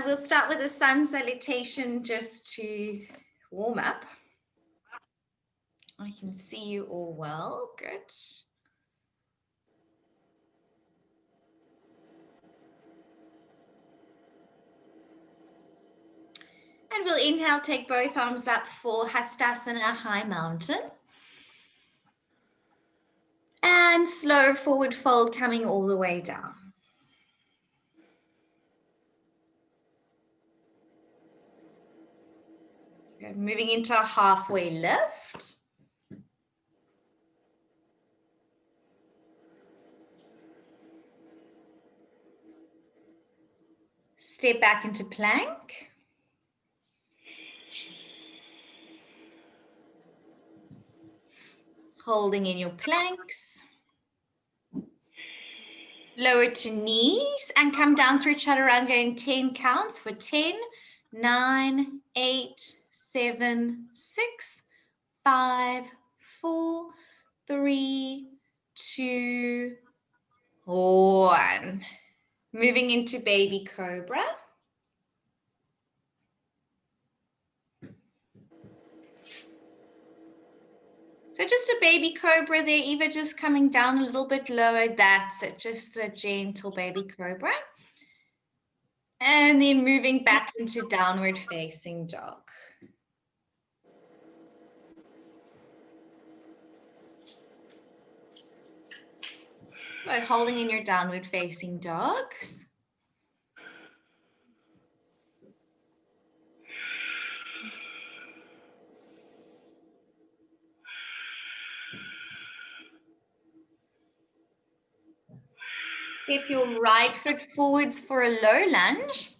We'll start with a sun salutation just to warm up. I can see you all well. Good. And we'll inhale, take both arms up for Hastasana, high mountain. And slow forward fold coming all the way down. Good. Moving into a halfway lift. Step back into plank. Holding in your planks. Lower to knees and come down through Chaturanga in 10 counts for 10, 9, 8, 7, 6, 5, 4, 3, 2, 1. Moving into baby cobra. So just a baby cobra there, Eva, just coming down a little bit lower. That's it, just a gentle baby cobra. And then moving back into downward facing dog. Good, holding in your downward facing dogs. Step your right foot forwards for a low lunge.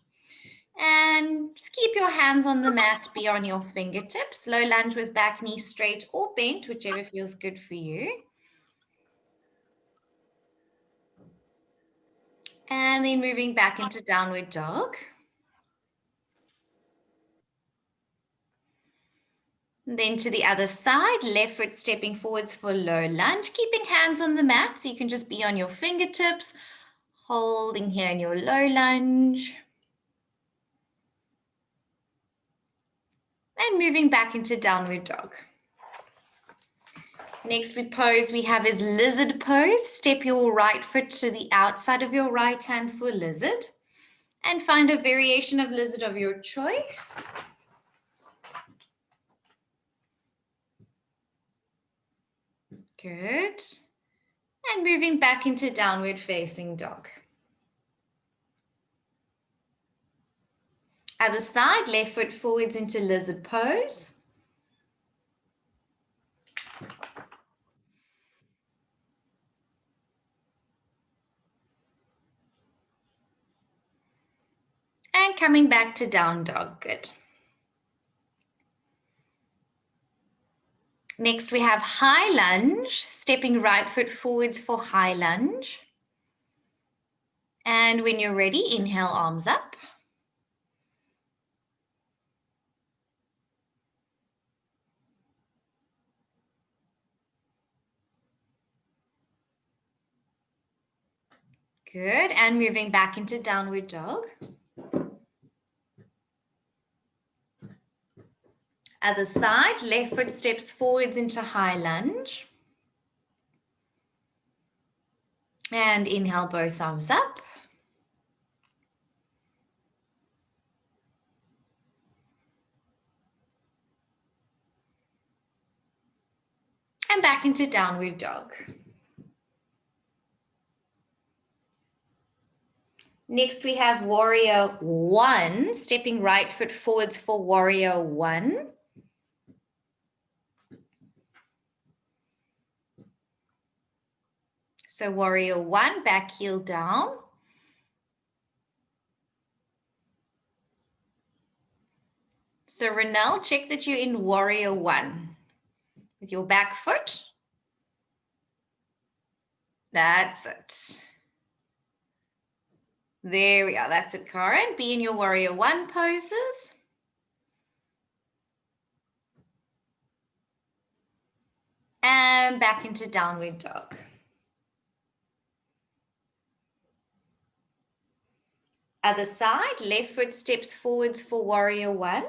And just keep your hands on the mat beyond your fingertips. Low lunge with back knee straight or bent, whichever feels good for you. And then moving back into downward dog. And then to the other side, left foot stepping forwards for low lunge, keeping hands on the mat so you can just be on your fingertips, holding here in your low lunge. And moving back into downward dog. Next we have is lizard pose. Step your right foot to the outside of your right hand for lizard. And find a variation of lizard of your choice. Good. And moving back into downward facing dog. Other side, left foot forwards into lizard pose. And coming back to down dog, good. Next we have high lunge, stepping right foot forwards for high lunge. And when you're ready, inhale, arms up. Good, and moving back into downward dog. Other side, left foot steps forwards into high lunge. And inhale, both arms up. And back into downward dog. Next we have warrior one, stepping right foot forwards for warrior one. So warrior one, back heel down. So Renelle, check that you're in warrior one with your back foot. That's it. There we are. That's it, Karen. Be in your warrior one poses. And back into downward dog. Other side, left foot steps forwards for warrior one.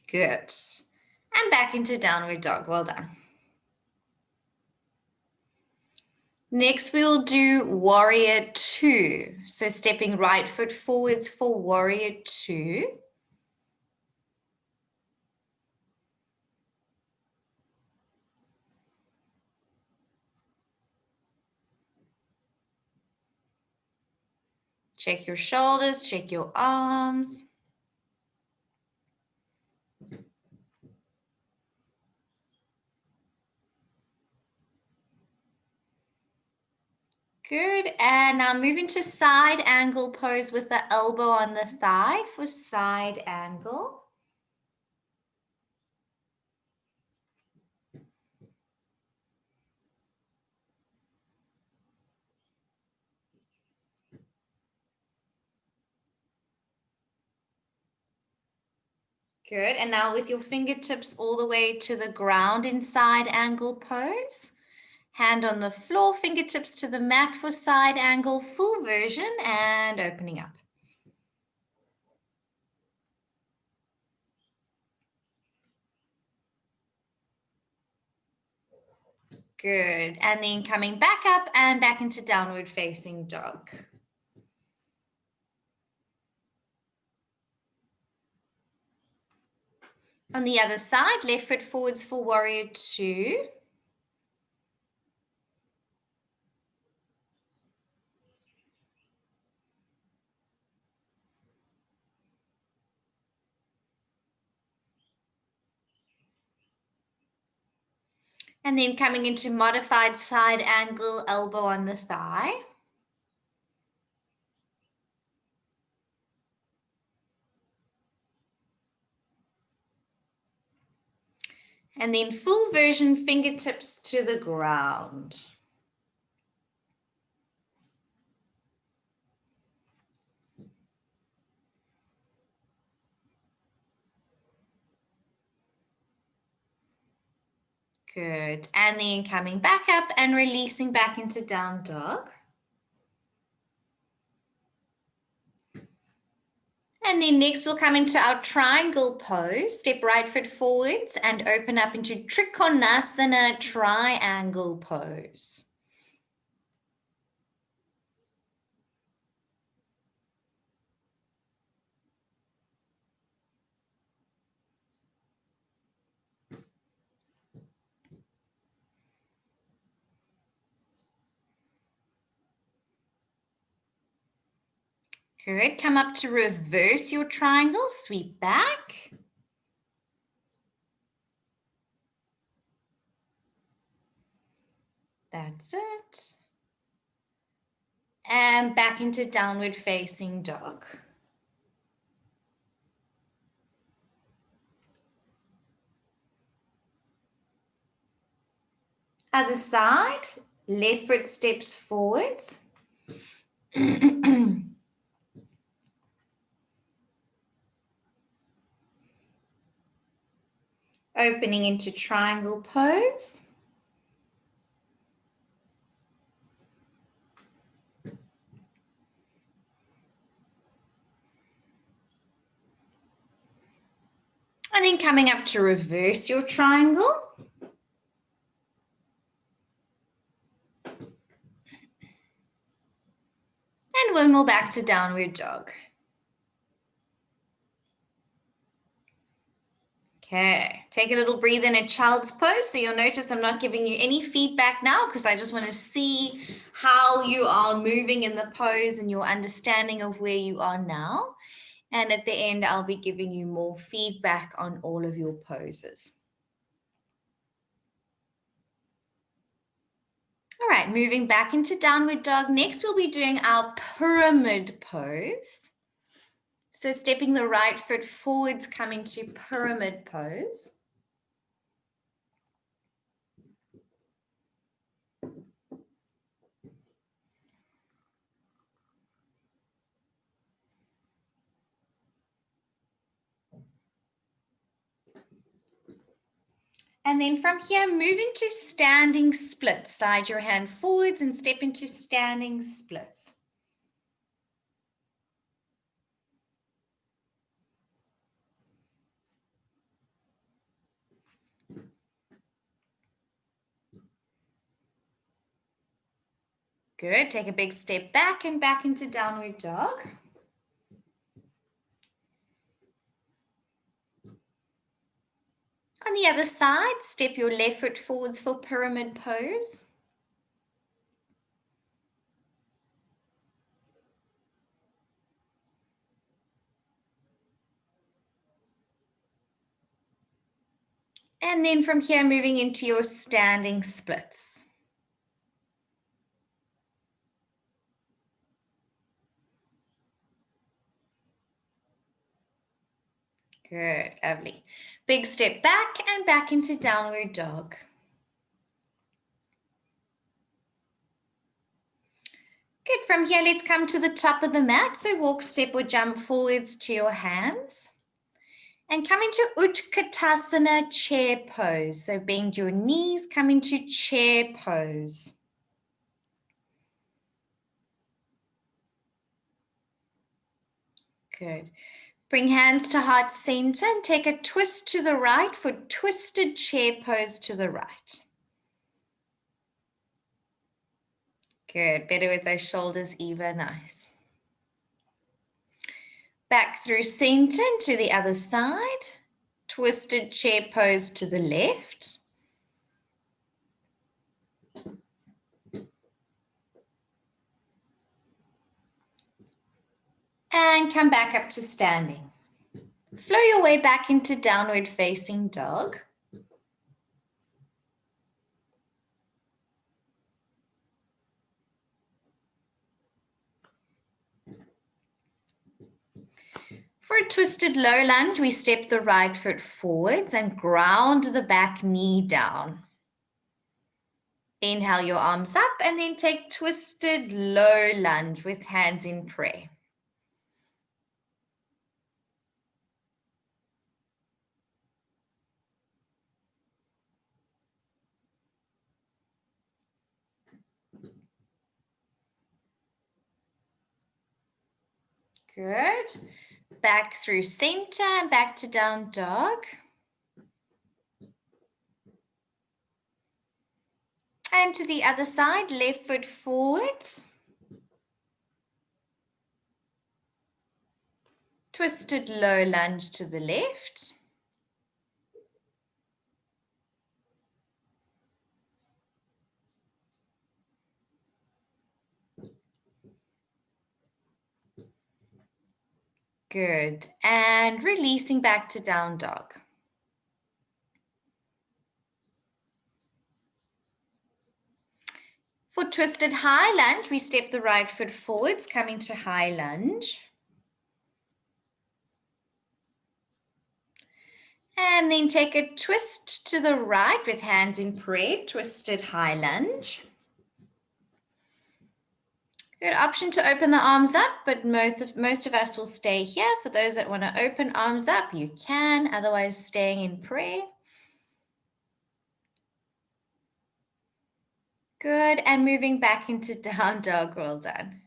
Good. And back into downward dog. Well done. Next, we'll do warrior two. So stepping right foot forwards for warrior two. Check your shoulders, check your arms. Good, and now move into side angle pose with the elbow on the thigh for side angle. Good, and now with your fingertips all the way to the ground in side angle pose. Hand on the floor, fingertips to the mat for side angle, full version, and opening up. Good, and then coming back up and back into downward facing dog. On the other side, left foot forwards for warrior two. And then coming into modified side angle, elbow on the thigh. And then full version, fingertips to the ground. Good. And then coming back up and releasing back into down dog. And then next we'll come into our triangle pose. Step right foot forwards and open up into Trikonasana triangle pose. Good. Come up to reverse your triangle, sweep back. That's it. And back into downward facing dog. Other side, left foot steps forwards. Opening into triangle pose. And then coming up to reverse your triangle. And one more back to downward dog. Okay, take a little breathe in a child's pose. So you'll notice I'm not giving you any feedback now because I just want to see how you are moving in the pose and your understanding of where you are now. And at the end, I'll be giving you more feedback on all of your poses. All right, moving back into downward dog. Next, we'll be doing our pyramid pose. So stepping the right foot forwards, coming to pyramid pose. And then from here, move into standing splits. Slide your hand forwards and step into standing splits. Good. Take a big step back and back into downward dog. On the other side, step your left foot forwards for pyramid pose. And then from here, moving into your standing splits. Good, lovely. Big step back and back into downward dog. Good, from here, let's come to the top of the mat. So walk, step or jump forwards to your hands. And come into Utkatasana chair pose. So bend your knees, come into chair pose. Good. Bring hands to heart center and take a twist to the right for twisted chair pose to the right. Good. Better with those shoulders, Eva. Nice. Back through center to the other side. Twisted chair pose to the left. And come back up to standing. Flow your way back into downward facing dog. For a twisted low lunge, we step the right foot forwards and ground the back knee down. Inhale your arms up and then take twisted low lunge with hands in prayer. Good. Back through center and back to down dog. And to the other side, left foot forwards. Twisted low lunge to the left. Good. And releasing back to down dog. For twisted high lunge, we step the right foot forwards, coming to high lunge. And then take a twist to the right with hands in prayer, twisted high lunge. Good option to open the arms up, but most of us will stay here. For those that want to open arms up, you can, otherwise staying in prayer. Good, and moving back into down dog, well done.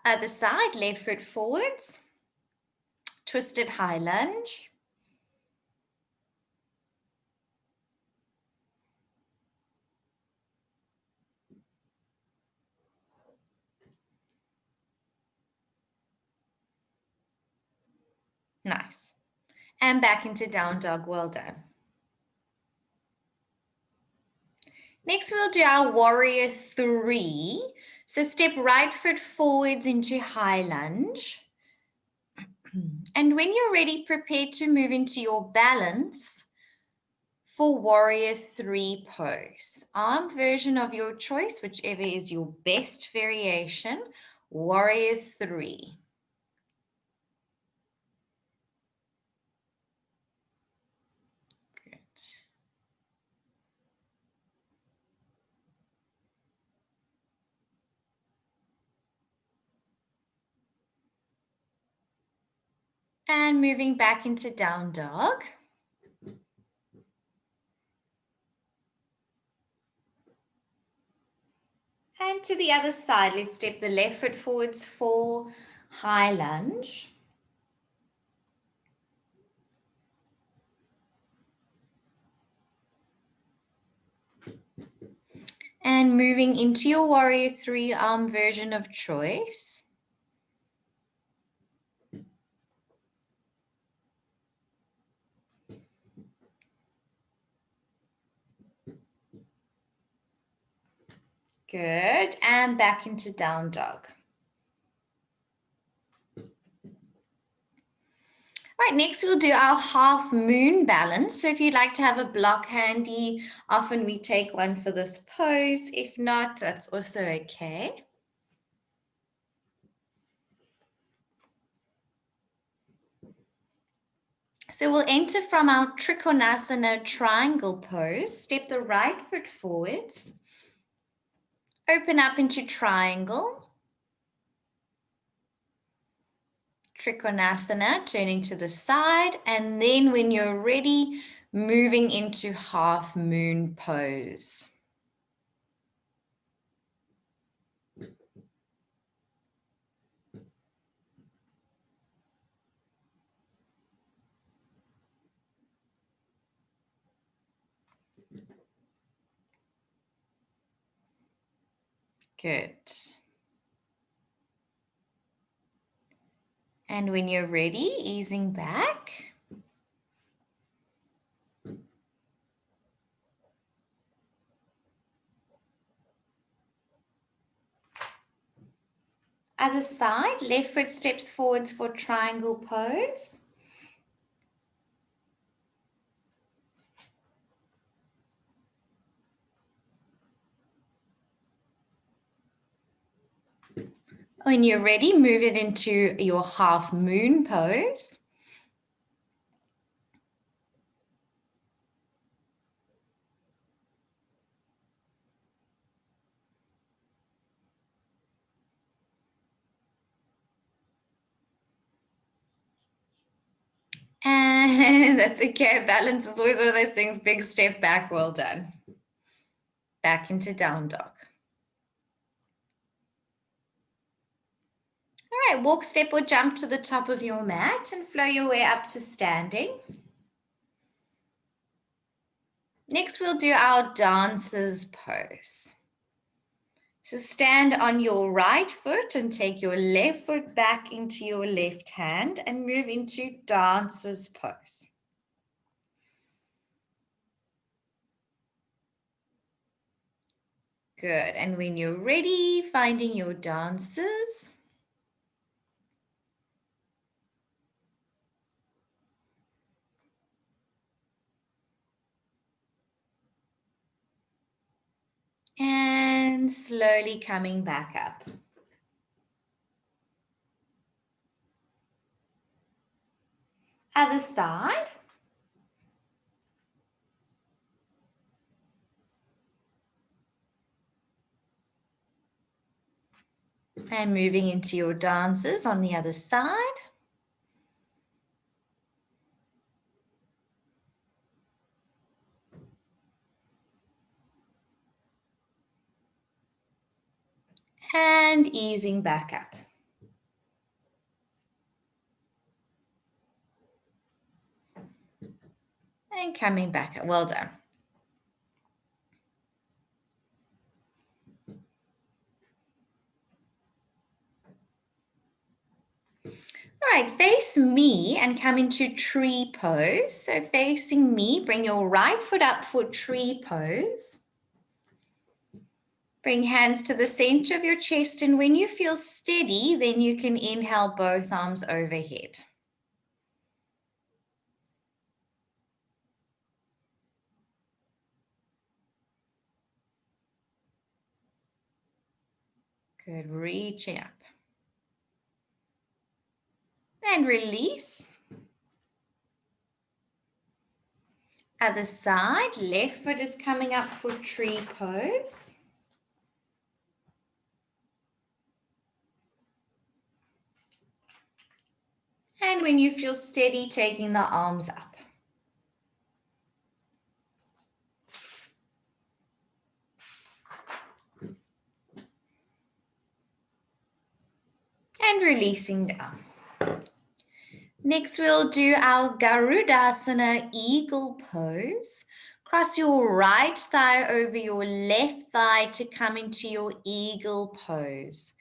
Other side, left foot forwards, twisted high lunge. Nice. And back into down dog, well done. Next, we'll do our warrior 3. So step right foot forwards into high lunge. And when you're ready, prepare to move into your balance for warrior 3 pose. Arm version of your choice, whichever is your best variation, warrior 3. Good. And moving back into down dog. And to the other side, let's step the left foot forwards for high lunge. And moving into your warrior 3 arm version of choice. Good. And back into down dog. All right, next we'll do our half moon balance. So if you'd like to have a block handy, often we take one for this pose. If not, that's also okay. So we'll enter from our Trikonasana triangle pose. Step the right foot forwards. Open up into triangle. Trikonasana, turning to the side. And then when you're ready, moving into half moon pose. Good. And when you're ready, easing back. Other side, left foot steps forwards for triangle pose. When you're ready, move it into your half moon pose. And that's okay. Balance is always one of those things. Big step back. Well done. Back into down dog. All right, walk, step, or jump to the top of your mat and flow your way up to standing. Next, we'll do our dancer's pose. So stand on your right foot and take your left foot back into your left hand and move into dancer's pose. Good, and when you're ready, finding your dancers. And slowly coming back up. Other side. And moving into your dancers on the other side. And easing back up. And coming back up. Well done. All right, face me and come into tree pose. So facing me, bring your right foot up for tree pose. Bring hands to the center of your chest, and when you feel steady, then you can inhale both arms overhead. Good, reaching up. And release. Other side, left foot is coming up for tree pose. And when you feel steady, taking the arms up. And releasing down. Next, we'll do our Garudasana eagle pose. Cross your right thigh over your left thigh to come into your eagle pose.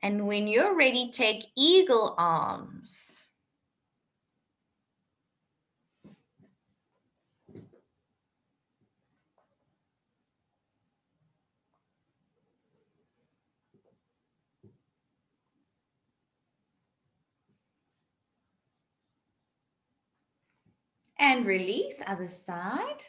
And when you're ready, take eagle arms. And release, other side.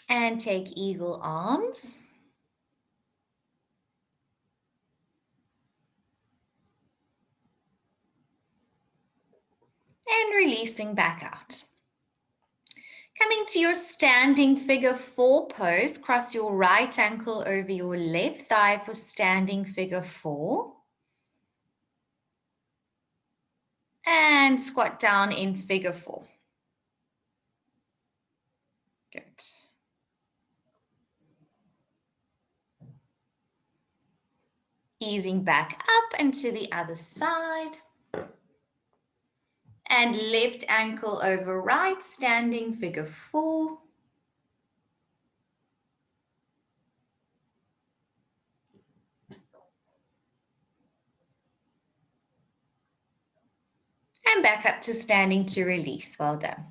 And take eagle arms. And releasing back out. Coming to your standing figure 4 pose, cross your right ankle over your left thigh for standing figure 4. And squat down in figure 4. Good. Easing back up and to the other side. And left ankle over right, standing figure 4. And back up to standing to release. Well done.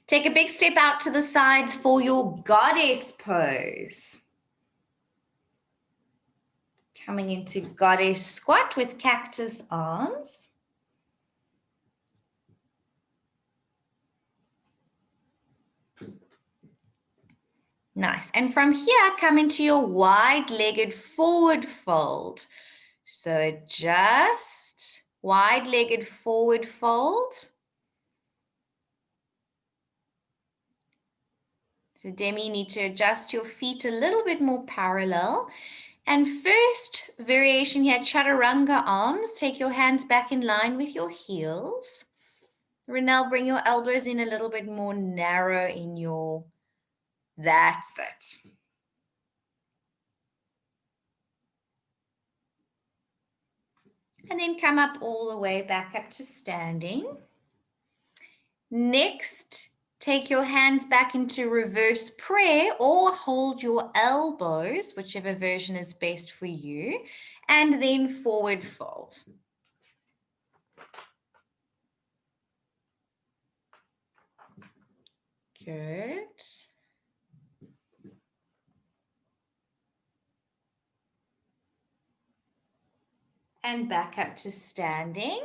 Take a big step out to the sides for your goddess pose. Coming into goddess squat with cactus arms. Nice. And from here, come into your wide-legged forward fold. So just wide-legged forward fold. So Demi, you need to adjust your feet a little bit more parallel. And first variation here, chaturanga arms. Take your hands back in line with your heels. Renelle, bring your elbows in a little bit more narrow in your, that's it. And then come up all the way back up to standing. Next, take your hands back into reverse prayer or hold your elbows, whichever version is best for you, and then forward fold. Good. And back up to standing.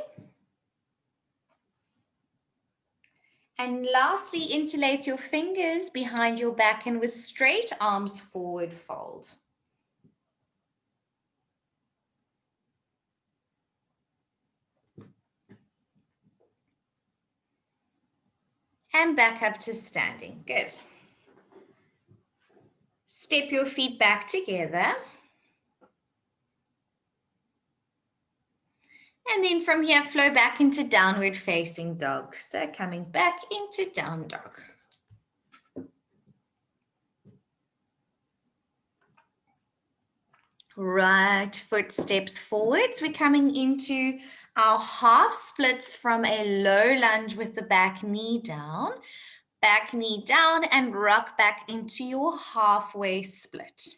And lastly, interlace your fingers behind your back and with straight arms forward fold. And back up to standing. Good. Step your feet back together. And then from here, flow back into downward facing dog. So coming back into down dog. Right foot steps forwards. We're coming into our half splits from a low lunge with the back knee down and rock back into your halfway split.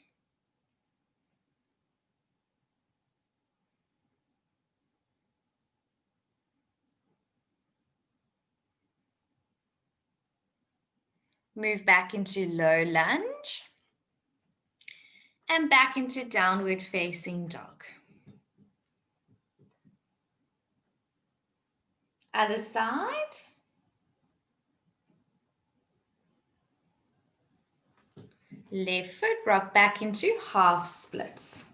Move back into low lunge and back into downward facing dog. Other side. Left foot, rock back into half splits.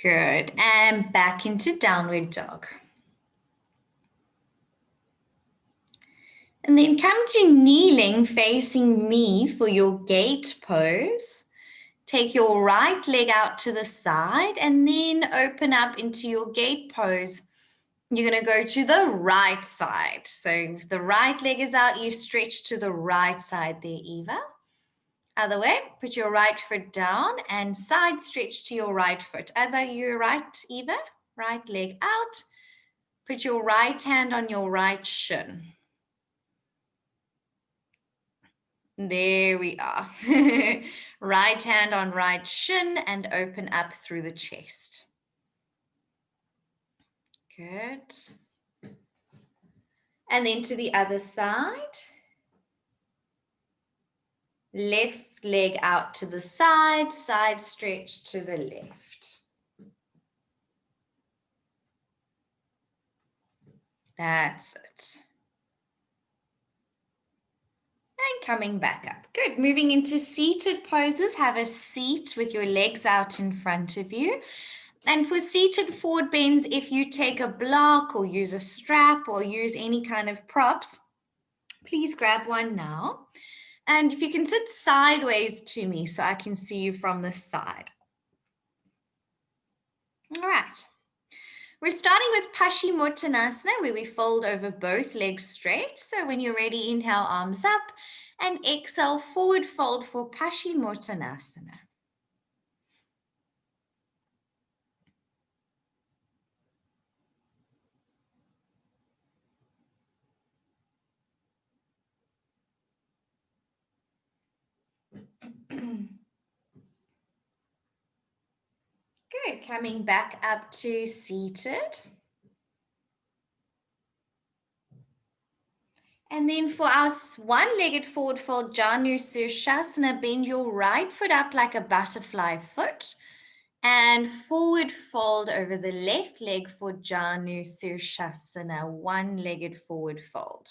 Good, and back into downward dog. And then come to kneeling facing me for your gate pose. Take your right leg out to the side and then open up into your gate pose. You're going to go to the right side. So if the right leg is out, you stretch to the right side there, Eva. Other way, put your right foot down and side stretch to your right foot. Other your right, Eva, right leg out. Put your right hand on your right shin. There we are. Right hand on right shin and open up through the chest. Good. And then to the other side. Left leg out to the side, side stretch to the left. That's it. And coming back up. Good. Moving into seated poses. Have a seat with your legs out in front of you. And for seated forward bends, if you take a block or use a strap or use any kind of props, please grab one now. And if you can sit sideways to me so I can see you from the side. All right. We're starting with Paschimottanasana, where we fold over both legs straight. So when you're ready, inhale, arms up, and exhale, forward fold for Paschimottanasana. Good, coming back up to seated. And then for our one-legged forward fold, Janu Sirsasana, bend your right foot up like a butterfly foot. And forward fold over the left leg for Janu Sirsasana, one-legged forward fold.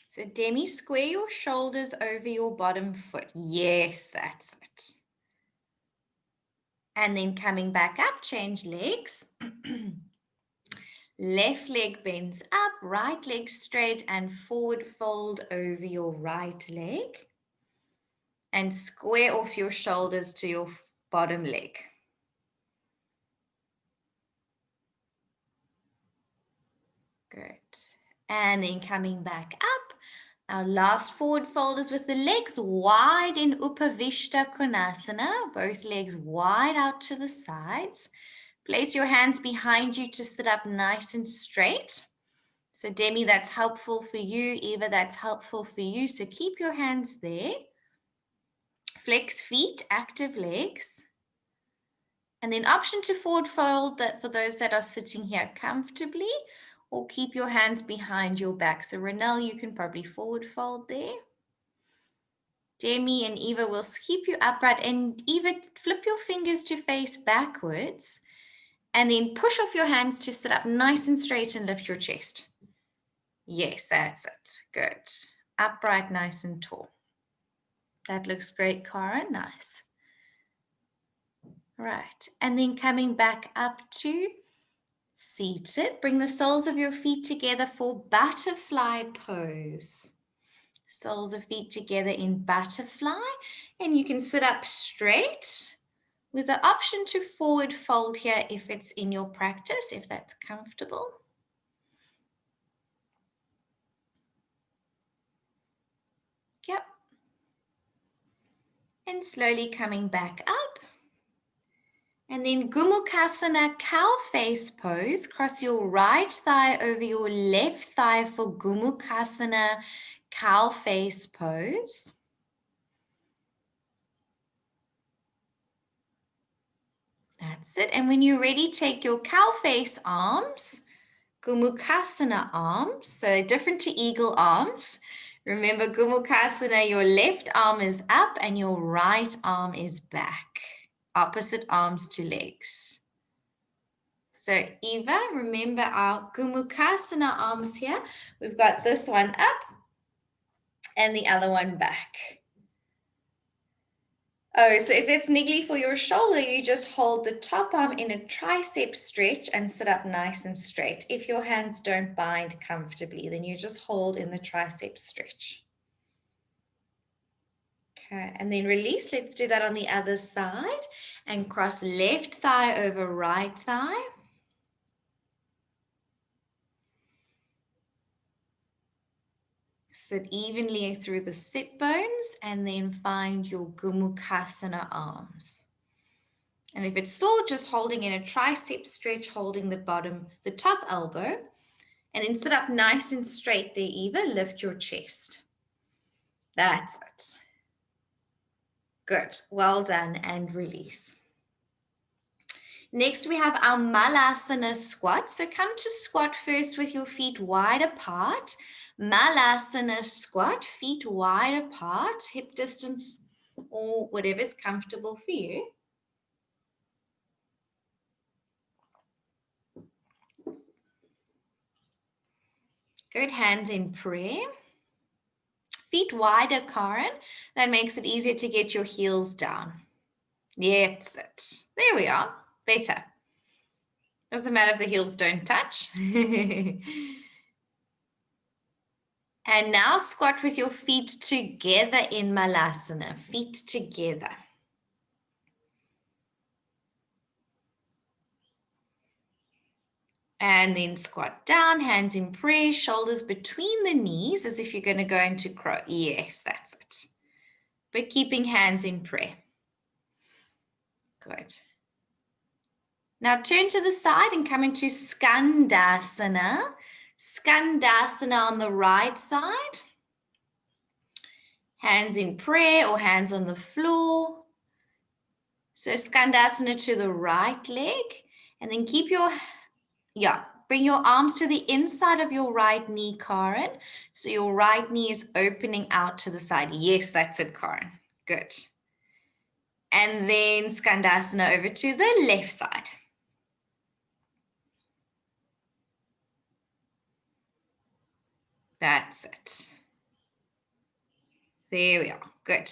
So Demi, square your shoulders over your bottom foot. Yes, that's it. And then coming back up, change legs. Left leg bends up, right leg straight and forward fold over your right leg. And square off your shoulders to your bottom leg. Good. And then coming back up, our last forward fold is with the legs wide in Upavishta Konasana, both legs wide out to the sides. Place your hands behind you to sit up nice and straight. So Demi, that's helpful for you. Eva, that's helpful for you. So keep your hands there. Flex feet, active legs. And then option to forward fold that for those that are sitting here comfortably, or keep your hands behind your back. So Renelle, you can probably forward fold there. Demi and Eva will keep you upright, and Eva, flip your fingers to face backwards and then push off your hands to sit up nice and straight and lift your chest. Yes, that's it. Good. Upright, nice and tall. That looks great, Cara. Nice. Right. And then coming back up to seated. Bring the soles of your feet together for butterfly pose. Soles of feet together in butterfly. And you can sit up straight with the option to forward fold here if it's in your practice, if that's comfortable. Yep. And slowly coming back up. And then Gomukhasana cow face pose. Cross your right thigh over your left thigh for Gomukhasana cow face pose. That's it. And when you're ready, take your cow face arms, Gomukhasana arms, so different to eagle arms. Remember, Gomukhasana, your left arm is up and your right arm is back. Opposite arms to legs. So Eva, remember our Gomukhasana arms here. We've got this one up and the other one back. Oh, so if it's niggly for your shoulder, you just hold the top arm in a tricep stretch and sit up nice and straight. If your hands don't bind comfortably, then you just hold in the tricep stretch. Okay, and then release. Let's do that on the other side and cross left thigh over right thigh. Sit evenly through the sit bones and then find your Gomukhasana arms. And if it's sore, just holding in a tricep stretch, holding the top elbow, and then sit up nice and straight there, Eva. Lift your chest. That's it. Good. Well done, and release. Next, we have our Malasana squat. So come to squat first with your feet wide apart. Malasana squat, feet wide apart, hip distance or whatever's comfortable for you. Good, hands in prayer. Feet wider, Karen. That makes it easier to get your heels down. That's it. There we are. Better. Doesn't matter if the heels don't touch. And now squat with your feet together in Malasana. Feet together. And then squat down, hands in prayer, shoulders between the knees as if you're going to go into crow. Yes, that's it. But keeping hands in prayer. Good. Now turn to the side and come into Skandasana. Skandasana on the right side. Hands in prayer or hands on the floor. So Skandasana to the right leg. And then keep bring your arms to the inside of your right knee, Karen. So your right knee is opening out to the side. Yes, that's it, Karen. Good. And then Skandasana over to the left side. That's it. There we are. Good.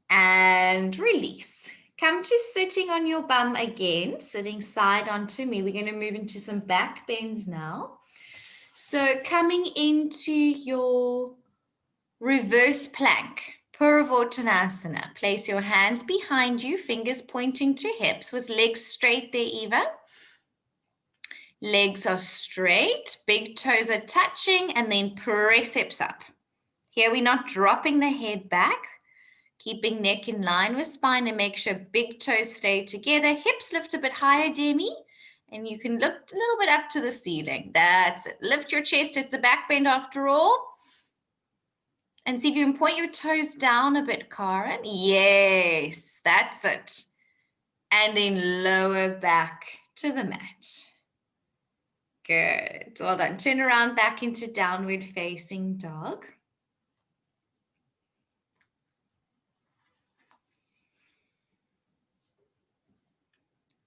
And release. Come to sitting on your bum again, sitting side onto me. We're going to move into some back bends now. So coming into your reverse plank, Purvottanasana. Place your hands behind you, fingers pointing to hips with legs straight there, Eva. Legs are straight, big toes are touching, and then press hips up. Here we're not dropping the head back, keeping neck in line with spine, and make sure big toes stay together. Hips lift a bit higher, Demi, and you can look a little bit up to the ceiling. That's it. Lift your chest. It's a back bend after all. And see if you can point your toes down a bit, Karen. Yes, that's it. And then lower back to the mat. Good. Well done. Turn around back into downward facing dog.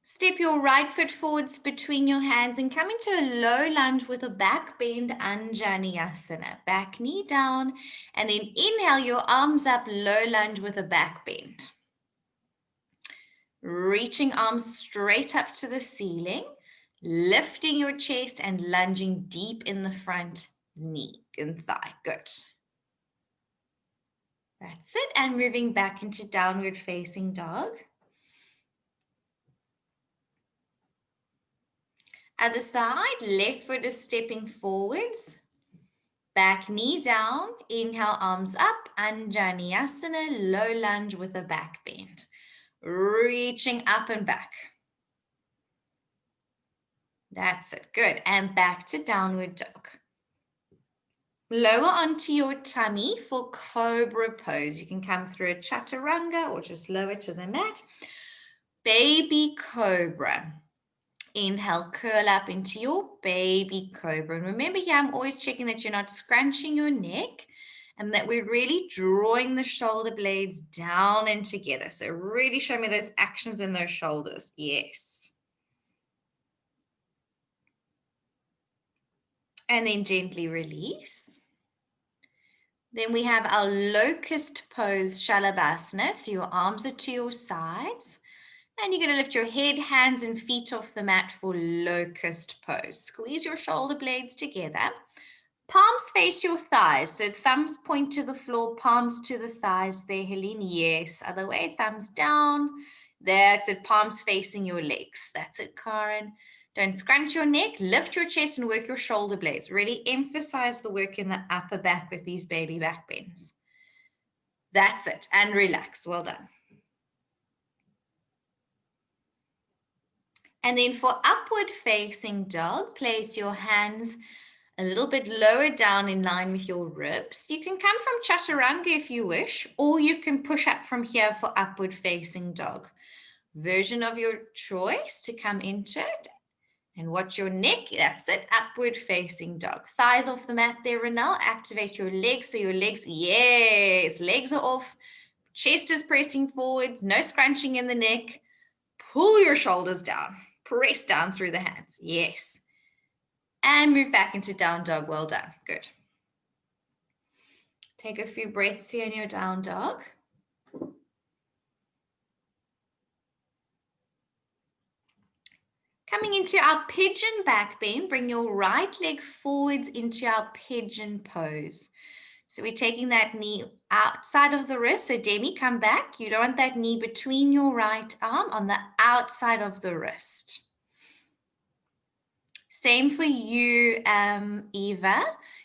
Step your right foot forwards between your hands and come into a low lunge with a back bend, Anjaneyasana. Back knee down, and then inhale your arms up, low lunge with a back bend. Reaching arms straight up to the ceiling, lifting your chest and lunging deep in the front knee and thigh. Good. That's it. And moving back into downward facing dog. Other side, left foot is stepping forwards. Back knee down, inhale, arms up, Anjaneyasana, low lunge with a back bend. Reaching up and back. That's it, good. And back to downward dog. Lower onto your tummy for cobra pose. You can come through a chaturanga or just lower to the mat. Baby cobra. Inhale, curl up into your baby cobra. And remember here, I'm always checking that you're not scrunching your neck and that we're really drawing the shoulder blades down and together. So really show me those actions in those shoulders. Yes. And then gently release. Then we have our locust pose, Shalabhasana. So your arms are to your sides. And you're going to lift your head, hands, and feet off the mat for locust pose. Squeeze your shoulder blades together. Palms face your thighs. So thumbs point to the floor, palms to the thighs there, Helene. Yes. Other way, thumbs down. That's it. Palms facing your legs. That's it, Karen. Don't scrunch your neck. Lift your chest and work your shoulder blades. Really emphasize the work in the upper back with these baby back bends. That's it. And relax. Well done. And then for upward facing dog, place your hands a little bit lower down in line with your ribs. You can come from chaturanga if you wish, or you can push up from here for upward facing dog. Version of your choice to come into it. And watch your neck. That's it. Upward facing dog. Thighs off the mat there, Renelle. Activate your legs. So your legs, yes, legs are off. Chest is pressing forwards. No scrunching in the neck. Pull your shoulders down. Press down through the hands. Yes. And move back into down dog. Well done. Good. Take a few breaths here in your down dog. Coming into our pigeon back bend, bring your right leg forwards into our pigeon pose. So we're taking that knee outside of the wrist. So Demi, come back. You don't want that knee between your right arm, on the outside of the wrist. Same for you, Eva.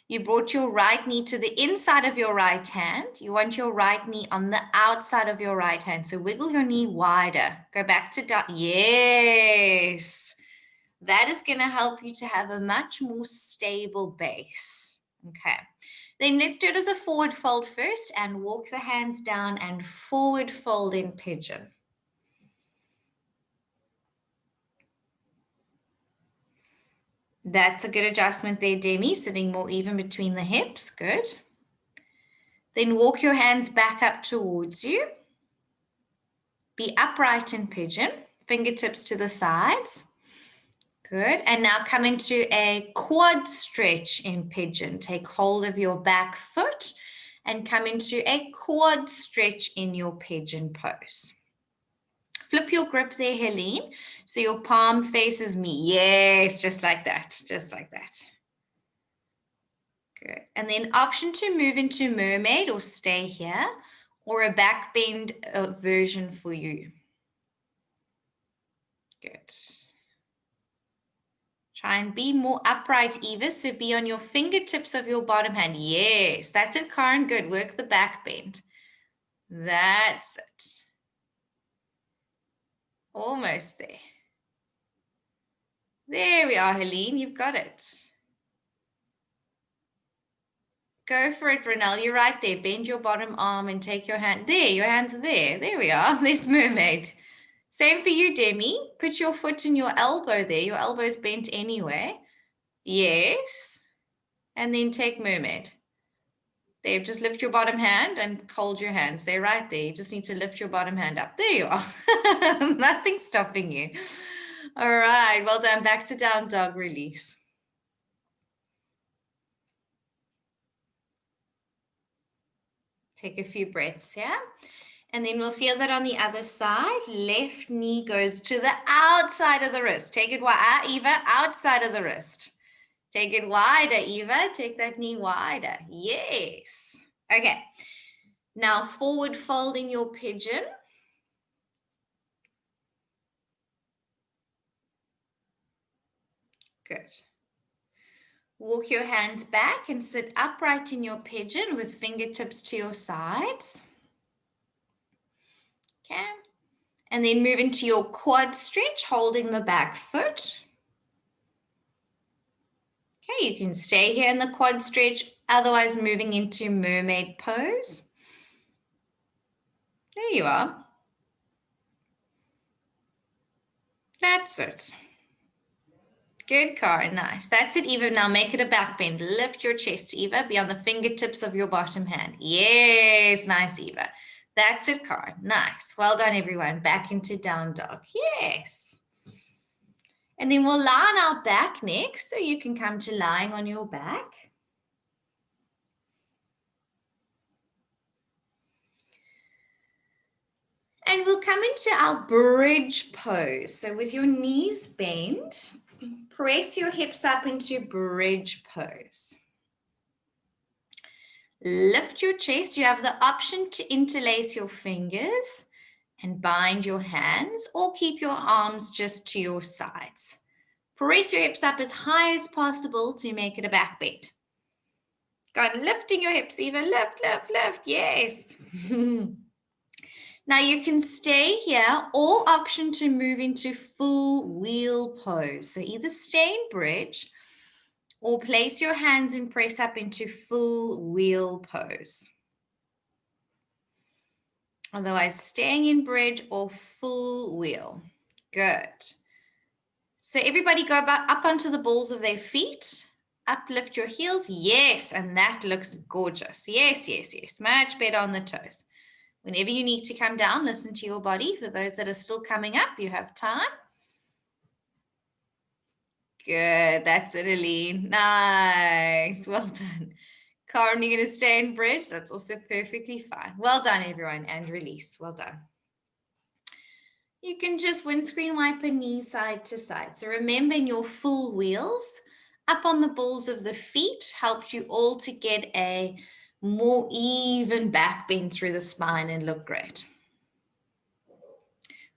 You brought your right knee to the inside of your right hand. You want your right knee on the outside of your right hand. So wiggle your knee wider. Go back to down. Yes. That is going to help you to have a much more stable base. Okay. Then let's do it as a forward fold first and walk the hands down and forward fold in pigeon. That's a good adjustment there, Demi, sitting more even between the hips. Good. Then walk your hands back up towards you. Be upright in pigeon, fingertips to the sides. Good. And now come into a quad stretch in pigeon. Take hold of your back foot and come into a quad stretch in your pigeon pose. Flip your grip there, Helene. So your palm faces me. Yes, just like that. Just like that. Good. And then option to move into mermaid or stay here, or a back bend version for you. Good. Try and be more upright, Eva. So be on your fingertips of your bottom hand. Yes, that's it, Karen. Good. Work the back bend. That's it. Almost there. There we are, Helene. You've got it. Go for it, Renelle. You're right there. Bend your bottom arm and take your hand. There, your hands are there. There we are. There's mermaid. Same for you, Demi. Put your foot in your elbow there. Your elbow's bent anyway. Yes. And then take mermaid. There, just lift your bottom hand and hold your hands. They're right there. You just need to lift your bottom hand up. There you are. Nothing's stopping you. All right. Well done. Back to down dog release. Take a few breaths here. And then we'll feel that on the other side. Left knee goes to the outside of the wrist. Take it wide, Eva, outside of the wrist. Take it wider, Eva. Take that knee wider. Yes. Okay. Now forward folding your pigeon. Good. Walk your hands back and sit upright in your pigeon with fingertips to your sides. Okay. And then move into your quad stretch, holding the back foot. Okay, you can stay here in the quad stretch, otherwise moving into mermaid pose. There you are. That's it. Good, Karen. Nice. That's it, Eva. Now make it a back bend. Lift your chest, Eva. Be on the fingertips of your bottom hand. Yes. Nice, Eva. That's it, Karen. Nice. Well done, everyone. Back into down dog. Yes. And then we'll lie on our back next. So you can come to lying on your back. And we'll come into our bridge pose. So with your knees bent, press your hips up into bridge pose. Lift your chest. You have the option to interlace your fingers and bind your hands, or keep your arms just to your sides. Press your hips up as high as possible to make it a back bend. Go on, lifting your hips even. Lift, lift, lift. Yes. Now you can stay here, or option to move into full wheel pose. So either stay in bridge or place your hands and press up into full wheel pose. Otherwise, staying in bridge or full wheel. Good. So everybody go up onto the balls of their feet. Uplift your heels. Yes, and that looks gorgeous. Yes, yes, yes. Much better on the toes. Whenever you need to come down, listen to your body. For those that are still coming up, you have time. Good. That's it, Aline. Nice. Well done. Karen, you're going to stay in bridge. That's also perfectly fine. Well done, everyone. And release. Well done. You can just windscreen wipe a knee side to side. So remember, in your full wheels, up on the balls of the feet helps you all to get a more even back bend through the spine and look great.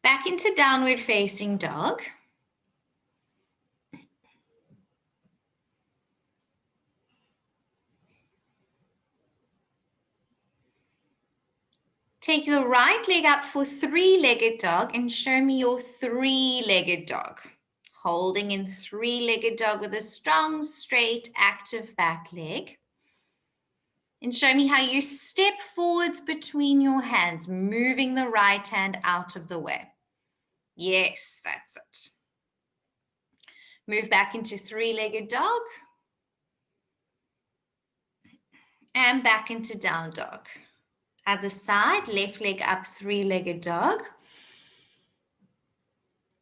Back into downward facing dog. Take the right leg up for three-legged dog and show me your three-legged dog. Holding in three-legged dog with a strong, straight, active back leg. And show me how you step forwards between your hands, moving the right hand out of the way. Yes, that's it. Move back into three-legged dog. And back into down dog. Other side, left leg up, three-legged dog.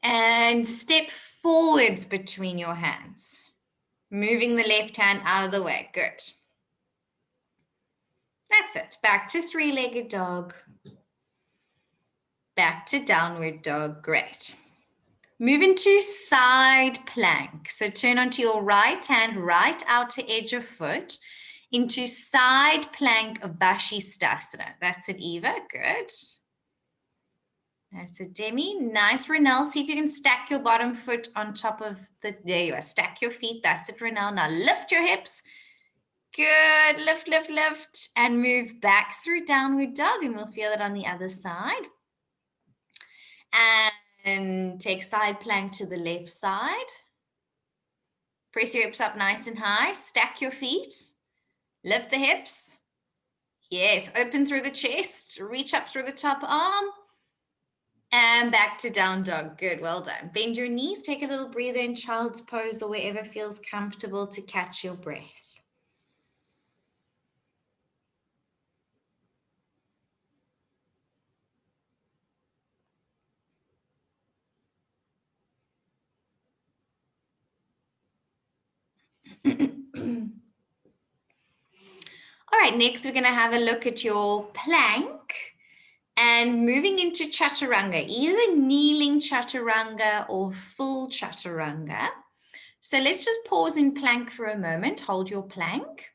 And step forwards between your hands. Moving the left hand out of the way. Good. That's it. Back to three-legged dog. Back to downward dog. Great. Move into side plank. So turn onto your right hand, right outer edge of foot, into side plank of Vashisthasana. That's it, Eva. Good. That's it, Demi. Nice, Renelle. See if you can stack your bottom foot on top of the, there you are. Stack your feet. That's it, Renelle. Now lift your hips. Good. Lift, lift, lift. And move back through downward dog. And we'll feel it on the other side. And take side plank to the left side. Press your hips up nice and high. Stack your feet. Lift the hips. Yes, open through the chest. Reach up through the top arm. And back to down dog. Good, well done. Bend your knees. Take a little breather in child's pose or wherever feels comfortable to catch your breath. All right, next we're going to have a look at your plank and moving into chaturanga, either kneeling chaturanga or full chaturanga. So let's just pause in plank for a moment. Hold your plank.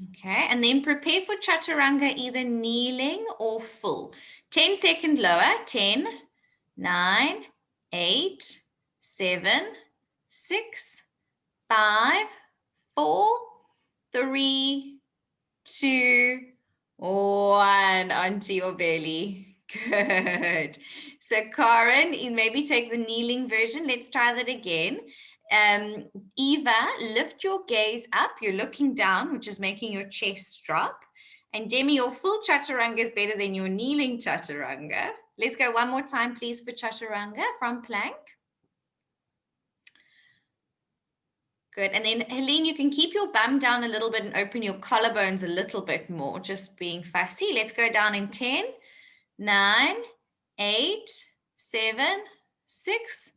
Okay, and then prepare for chaturanga, either kneeling or full. 10-second lower, 10, 9, 8, 7, 6, 5, 4, 3, 2, 1, onto your belly. Good. So Karen, maybe take the kneeling version. Let's try that again. Eva, lift your gaze up. You're looking down, which is making your chest drop. And Demi, your full chaturanga is better than your kneeling chaturanga. Let's go one more time, please, for chaturanga from plank. Good. And then, Helene, you can keep your bum down a little bit and open your collarbones a little bit more, just being fussy. Let's go down in 10, 9, 8, 7, 6,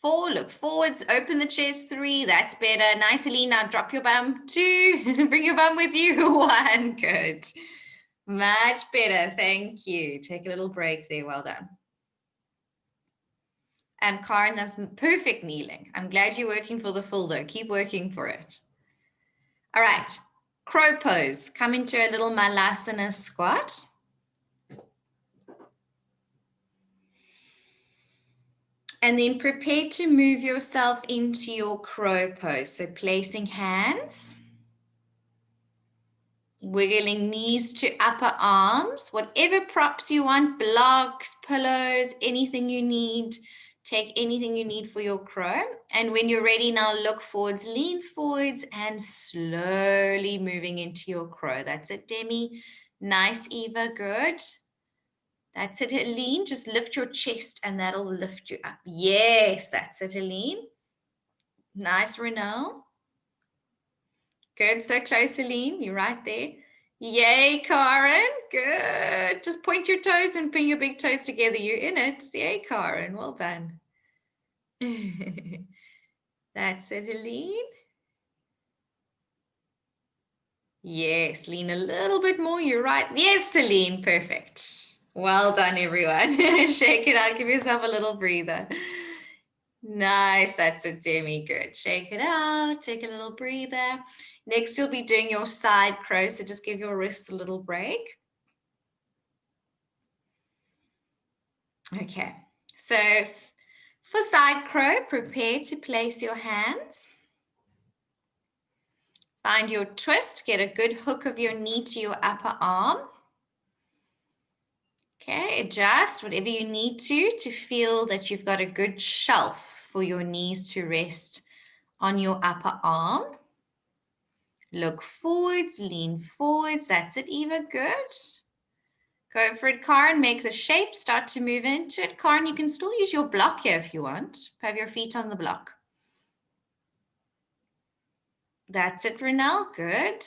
4, look forwards, open the chest, 3, that's better. Nice, Helene. Now drop your bum, 2, bring your bum with you, 1, good. Much better, thank you. Take a little break there, well done. And Karen, that's perfect kneeling. I'm glad you're working for the full though. Keep working for it. All right, crow pose. Come into a little Malasana squat. And then prepare to move yourself into your crow pose. So placing hands, wiggling knees to upper arms, whatever props you want, blocks, pillows, anything you need. Take anything you need for your crow. And when you're ready now, look forwards, lean forwards, and slowly moving into your crow. That's it, Demi. Nice, Eva, good. That's it, Helene. Just lift your chest and that'll lift you up. Yes, that's it, Helene. Nice, Renelle. Good, so close, Helene. You're right there. Yay, Karen. Good. Just point your toes and bring your big toes together. You're in it. Yay, Karen. Well done. That's it, Helene. Yes, lean a little bit more. You're right. Yes, Celine. Perfect. Well done, everyone. Shake it out. Give yourself a little breather. Nice. That's it, Demi. Good. Shake it out. Take a little breather. Next, you'll be doing your side crow. So just give your wrists a little break. Okay. So for side crow, prepare to place your hands. Find your twist. Get a good hook of your knee to your upper arm. Okay, adjust whatever you need to feel that you've got a good shelf for your knees to rest on your upper arm. Look forwards, lean forwards. That's it, Eva. Good. Go for it, Karen. Make the shape. Start to move into it. Karen, you can still use your block here if you want. Have your feet on the block. That's it, Renelle. Good.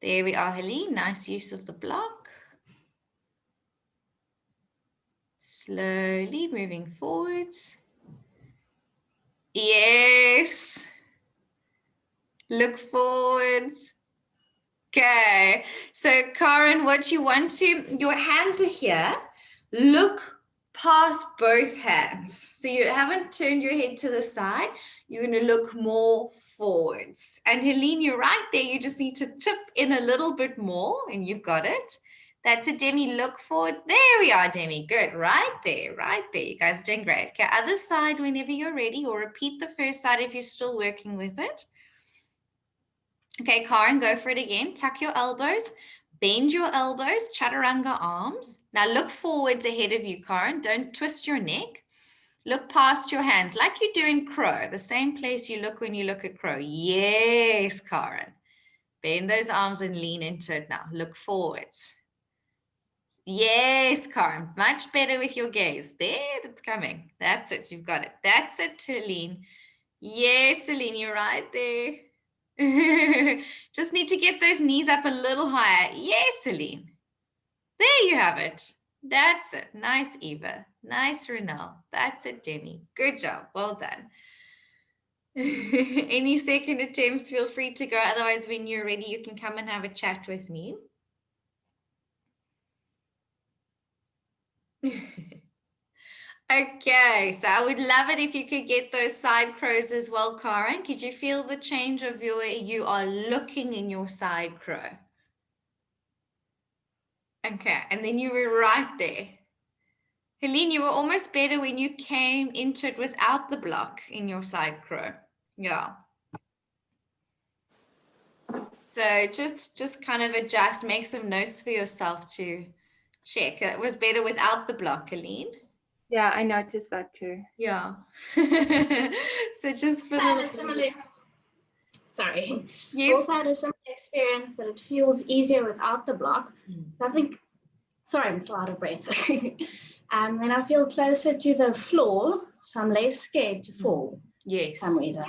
There we are, Helene. Nice use of the block. Slowly moving forwards. Yes. Look forwards. Okay. So, Karen, what you want to, your hands are here. Look past both hands. So you haven't turned your head to the side. You're going to look more forwards. And Helene, you're right there. You just need to tip in a little bit more and you've got it. That's it, Demi. Look forward. There we are, Demi. Good. Right there. Right there. You guys are doing great. Okay. Other side whenever you're ready, or repeat the first side if you're still working with it. Okay, Karen, go for it again. Tuck your elbows. Bend your elbows. Chaturanga arms. Now look forwards ahead of you, Karen. Don't twist your neck. Look past your hands like you do in crow. The same place you look when you look at crow. Yes, Karen. Bend those arms and lean into it now. Look forwards. Yes, Karen, much better with your gaze. There, that's coming. That's it, you've got it. That's it, Celine. Yes, Celine, you're right there. Just need to get those knees up a little higher. Yes, Celine. There you have it. That's it. Nice, Eva. Nice, Renelle. That's it, Demi. Good job. Well done. Any second attempts, feel free to go. Otherwise, when you're ready, you can come and have a chat with me. Okay, so I would love it if you could get those side crows as well, Karen. Could you feel the change of you are looking in your side crow? Okay, and then you were right there. Helene, you were almost better when you came into it without the block in your side crow. Yeah. So just kind of adjust, make some notes for yourself to check. It was better without the block, Helene. Yeah, I noticed that too. Yeah. So just for the similar. Sorry. Yes. Also had a similar experience that it feels easier without the block. So I think, sorry, I'm still out of breath. Then I feel closer to the floor, so I'm less scared to fall. Yes. For some reason.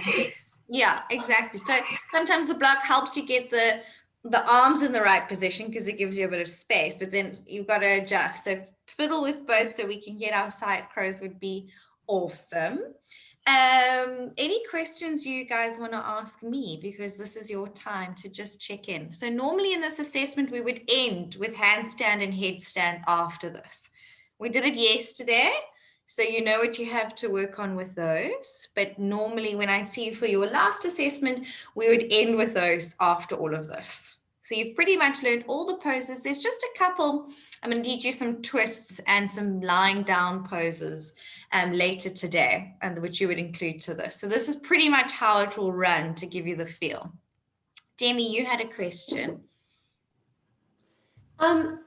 Yeah, exactly. So sometimes the block helps you get the the arms in the right position because it gives you a bit of space, but then you've got to adjust. So fiddle with both so we can get our side crows would be awesome. Any questions you guys want to ask me, because this is your time to just check in. So normally in this assessment, we would end with handstand and headstand after this. We did it yesterday, so you know what you have to work on with those. But normally when I see you for your last assessment, we would end with those after all of this. So you've pretty much learned all the poses. There's just a couple. I'm going to teach you some twists and some lying down poses later today, and which you would include to this. So this is pretty much how it will run to give you the feel. Demi, you had a question. I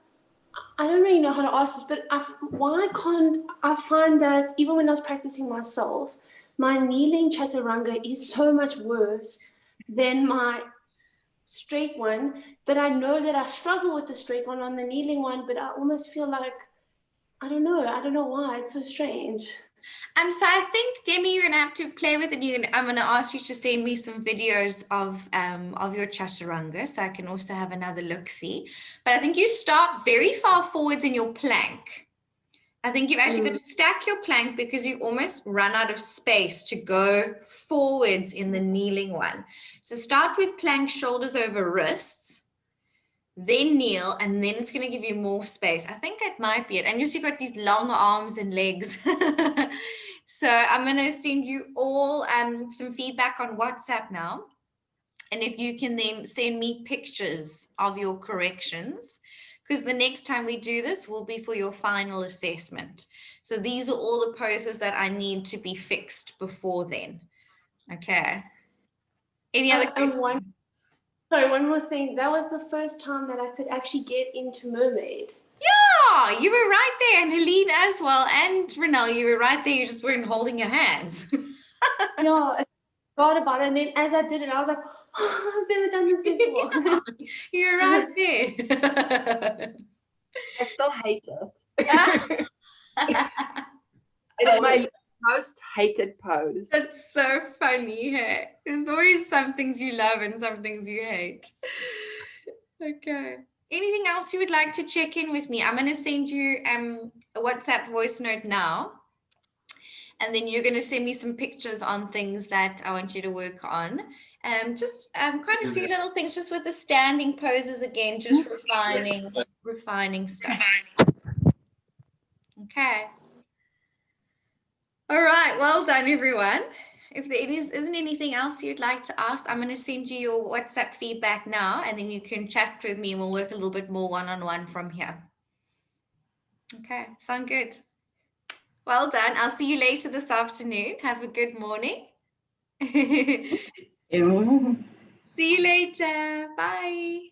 don't really know how to ask this, but why can't I find that even when I was practicing myself, my kneeling chaturanga is so much worse than my straight one, but I know that I struggle with the straight one on the kneeling one, but I almost feel like, I don't know why, it's so strange. So I think, Demi, you're gonna have to play with it. I'm gonna ask you to send me some videos of your chaturanga, so I can also have another look-see. But I think you start very far forwards in your plank. I think you've actually got to stack your plank because you almost run out of space to go forwards in the kneeling one. So start with plank, shoulders over wrists, then kneel, and then it's going to give you more space. I think that might be it. And you've got these long arms and legs. So I'm going to send you all some feedback on WhatsApp now. And if you can then send me pictures of your corrections, because the next time we do this will be for your final assessment. So these are all the poses that I need to be fixed before then. Okay. Any other questions? One more thing. That was the first time that I could actually get into mermaid. Yeah, you were right there. And Helene as well. And Renelle, you were right there. You just weren't holding your hands. Yeah, I forgot about it. And then as I did it, I was like, oh, I've never done this before. You're right there. I still hate it. It's my most hated pose. That's so funny. Hey? There's always some things you love and some things you hate. Okay. Anything else you would like to check in with me? I'm going to send you a WhatsApp voice note now. And then you're going to send me some pictures on things that I want you to work on. Just quite a few little things, just with the standing poses again, just refining stuff. Okay. All right. Well done, everyone. If there isn't anything else you'd like to ask, I'm going to send you your WhatsApp feedback now, and then you can chat with me and we'll work a little bit more one-on-one from here. Okay. Sound good? Well done. I'll see you later this afternoon. Have a good morning. See you later. Bye.